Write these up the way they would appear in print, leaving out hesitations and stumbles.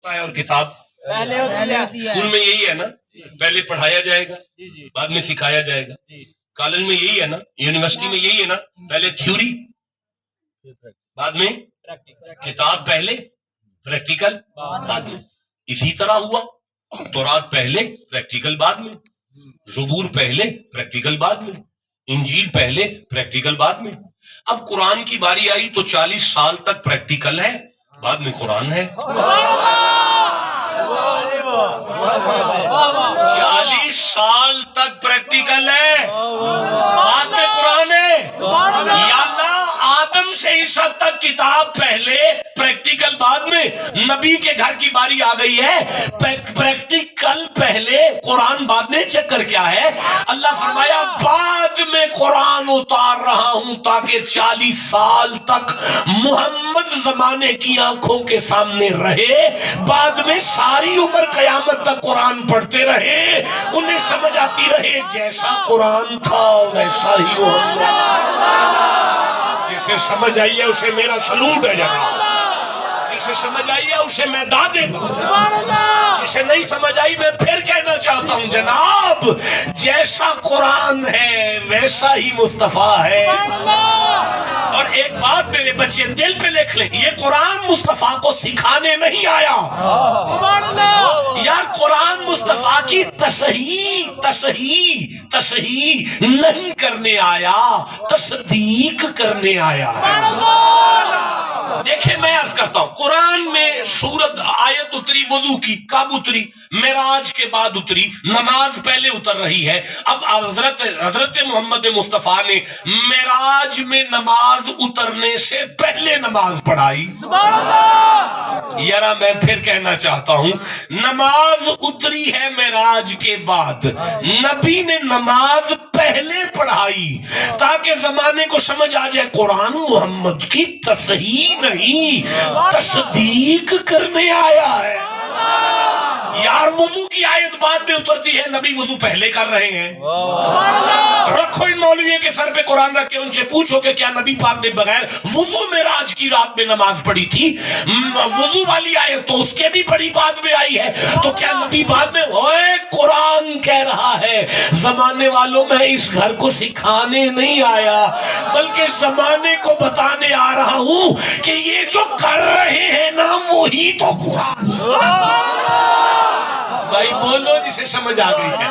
ہے اور کتاب پہلے ہوتی ہے۔ اسکول میں یہی ہے نا، پہلے پڑھایا جائے گا جی بعد میں سکھایا جائے گا، جی کالج میں یہی ہے نا، یونیورسٹی میں یہی ہے نا، پہلے تھیوری بعد میں کتاب، پہلے پریکٹیکل بعد میں۔ اسی طرح ہوا، تورات پہلے پریکٹیکل بعد میں، زبور پہلے پریکٹیکل بعد میں، انجیل پہلے پریکٹیکل بعد میں۔ اب قرآن کی باری آئی تو 40 سال تک پریکٹیکل ہے، بعد میں قرآن ہے۔ 40 سال تک پریکٹیکل ہے، بعد میں قرآن ہے۔ یا اللہ، آدم سے عیسیٰ تک کتاب پہلے پریکٹیکل بعد میں۔ نبی کے گھر کی باری آ گئی ہے، پریکٹیکل پہلے قرآن بعد میں۔ چکر کیا ہے؟ اللہ فرمایا بعد میں قرآن اتار رہا ہوں تاکہ 40 سال تک محمد زمانے کی آنکھوں کے سامنے رہے، بعد میں ساری عمر قیامت تک قرآن پڑھتے رہے، انہیں سمجھ آتی رہے جیسا قرآن تھا ویسا ہی محمد۔ جسے سمجھ آئی ہے اسے میرا سلوٹ ہے جناب، جسے سمجھ آئی ہے اسے میں داد دیتا ہوں، جسے نہیں سمجھ آئی میں پھر کہنا چاہتا ہوں جناب، جیسا قرآن ہے ویسا ہی مصطفیٰ ہے۔ اور ایک بات میرے بچے دل پہ لکھ لیں، یہ قرآن مصطفیٰ کو سکھانے نہیں آیا یار، قرآن مصطفیٰ کی تصحیح نہیں کرنے آیا، تصدیق کرنے آیا ہے۔ دیکھیں میں عرض کرتا ہوں، قرآن میں سورت آیت اتری وضو کی، کب اتری؟ معراج کے بعد اتری، نماز پہلے اتر رہی ہے۔ اب حضرت محمد مصطفیٰ نے معراج میں نماز اترنے سے پہلے نماز پڑھائی۔ یارا میں پھر کہنا چاہتا ہوں، نماز اتری ہے معراج کے بعد، نبی نے نماز پہلے پڑھائی تاکہ زمانے کو سمجھ آ جائے قرآن محمد کی تصحیح نہیں تصدیق کرنے آیا ہے۔ یار وضو کی آیت بعد میں اترتی ہے، نبی وضو پہلے کر رہے ہیں۔ رکھو ان مولویوں کے سر پہ قرآن رکھ کے ان سے پوچھو کہ کیا نبی پاک نے بغیر وضو معراج کی رات میں نماز پڑھی تھی؟ وضو والی آیت تو اس کے بھی بڑی بعد میں آئی ہے، تو کیا نبی بعد میں؟ اوے قرآن کہہ رہا ہے زمانے والوں، میں اس گھر کو سکھانے نہیں آیا بلکہ زمانے کو بتانے آ رہا ہوں کہ یہ جو کر رہے ہیں نا وہی تو قرآن۔ بھائی بولو جسے سمجھ آ گئی ہے۔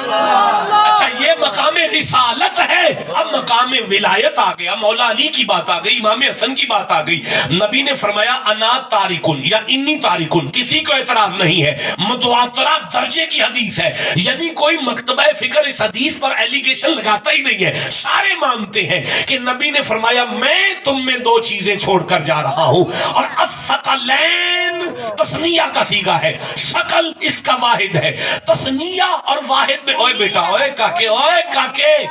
اچھا یہ مقام رسالت ہے، اب مقام ولایت آ گیا، مولا علی کی بات آ گئی، امام حسن کی بات آ گئی۔ نبی نے فرمایا انا تارکن یا انی تارکن، کسی کو اعتراض نہیں ہے، متواترہ درجے کی حدیث ہے، یعنی کوئی مکتبہ فکر اس حدیث پر ایلیگیشن لگاتا ہی نہیں ہے، سارے مانتے ہیں کہ نبی نے فرمایا میں تم میں 2 چیزیں چھوڑ کر جا رہا ہوں، اور الثقلین تثنیہ کا صیغہ ہے، ثقل اس کا واحد ہے، تثنیہ اور واحد میں۔ اوے بیٹا، اوے کاکے،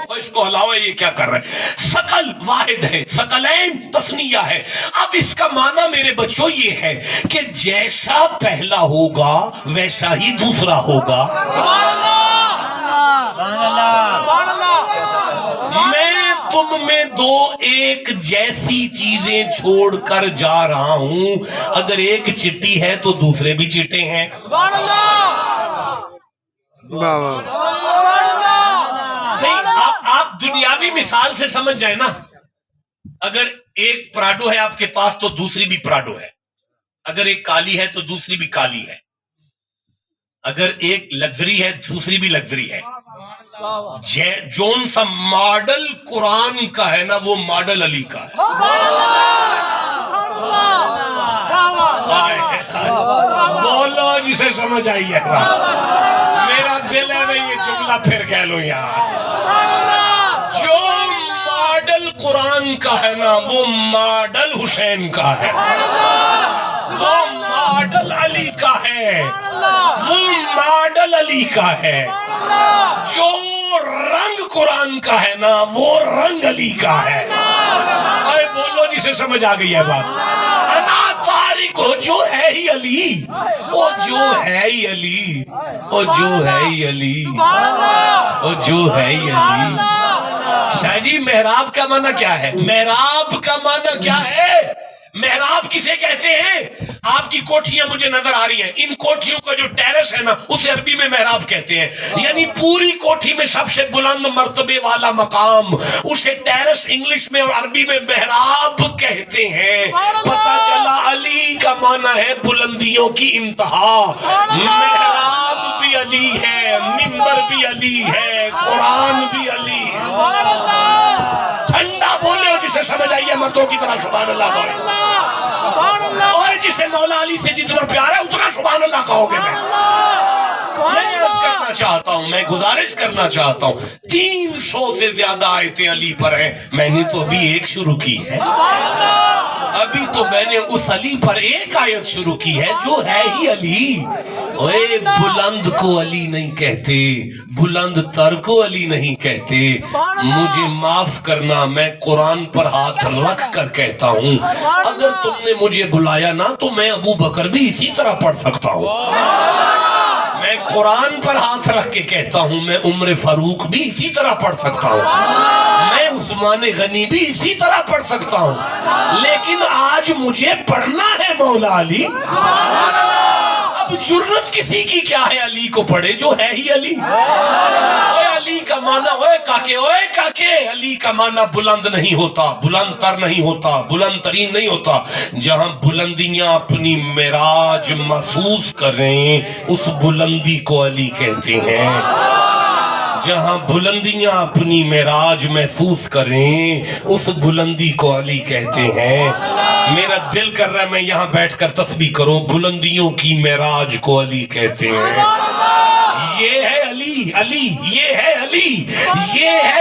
اس کو ہلاؤ، یہ کیا کر رہے ہیں؟ ثقل واحد ہے، ثقلین تثنیہ ہے۔ اب اس کا معنی میرے بچوں یہ ہے کہ جیسا پہلا ہوگا ویسا ہی دوسرا ہوگا۔ میں تم میں 2 ایک جیسی چیزیں چھوڑ کر جا رہا ہوں، اگر ایک چٹی ہے تو دوسرے بھی چٹے ہیں۔ آپ دنیاوی مثال سے سمجھ جائیں نا، اگر ایک پراڈو ہے آپ کے پاس تو دوسری بھی پراڈو ہے، اگر ایک کالی ہے تو دوسری بھی کالی ہے، اگر ایک لگژری ہے دوسری بھی لگژری ہے۔ جون سا ماڈل قرآن کا ہے نا وہ ماڈل علی کا ہے۔ بولو جسے سمجھ آئی ہے، میرا دل ہے نہیں یہ جملہ پھر کہہ لو یار، جو ماڈل قرآن کا ہے نا وہ ماڈل حسین کا ہے، وہ ماڈل علی کا ہے، وہ ماڈل علی کا ہے، جو رنگ قرآن کا ہے نا وہ رنگ علی کا ہے۔ اے بولو جسے سمجھ آ گئی ہے بات، انا تارک ہو جو ہے ہی علی، وہ جو ہے ہی علی، وہ جو ہے ہی علی، وہ جو ہے ہی علی۔ شاہ جی محراب کا معنی کیا ہے؟ محراب کا معنی کیا ہے؟ محراب کسے کہتے ہیں؟ آپ کی کوٹھیاں مجھے نظر آ رہی ہیں، ان کوٹھیوں کا جو ٹیرس ہے نا اسے عربی میں محراب کہتے ہیں، یعنی پوری کوٹھی میں سب سے بلند مرتبے والا مقام، اسے ٹیرس انگلش میں اور عربی میں محراب کہتے ہیں۔ پتہ چلا علی کا معنی ہے بلندیوں کی انتہا، محراب بھی علی ہے، منبر بھی علی ہے، قرآن بھی علی ہے۔ ٹھنڈا بولے ہو جسے سمجھ آئیے مردوں کی طرح سبحان اللہ کہو، اور جسے مولا علی سے جتنا پیار ہے اتنا سبحان اللہ کہو گے۔ میں عرض کرنا چاہتا ہوں، میں گزارش کرنا چاہتا ہوں، 300 سے زیادہ آیتیں علی پر ہیں، میں نے تو ابھی ایک شروع کی ہے، ابھی تو میں نے اس علی پر ایک آیت شروع کی ہے جو ہے ہی علی۔ اے بلند کو علی نہیں کہتے، بلند تر کو علی نہیں کہتے، مجھے معاف کرنا، میں قرآن پر ہاتھ رکھ کر کہتا ہوں، اگر تم نے مجھے بلایا نا تو میں ابو بکر بھی اسی طرح پڑھ سکتا ہوں، میں قرآن پر ہاتھ رکھ کے کہتا ہوں، میں عمر فاروق بھی اسی طرح پڑھ سکتا ہوں، میں عثمان غنی بھی اسی طرح پڑھ سکتا ہوں، لیکن آج مجھے پڑھنا ہے مولا علی۔ اب جرت کسی کی کیا ہے علی کو پڑھے جو ہے ہی علی۔ اوے علی کا معنی، اوے کاکے، علی کا معنی بلند نہیں ہوتا، بلند تر نہیں ہوتا، بلند ترین نہیں ہوتا، جہاں بلندیاں اپنی معراج محسوس کریں اس بلندی کو علی کہتے ہیں، جہاں بلندیاں اپنی معراج محسوس کریں اس بلندی کو علی کہتے ہیں۔ میرا دل کر رہا ہے میں یہاں بیٹھ کر تسبیح کروں، بلندیوں کی معراج کو علی کہتے ہیں۔ یہ ہے علی، علی، یہ ہے علی، یہ ہے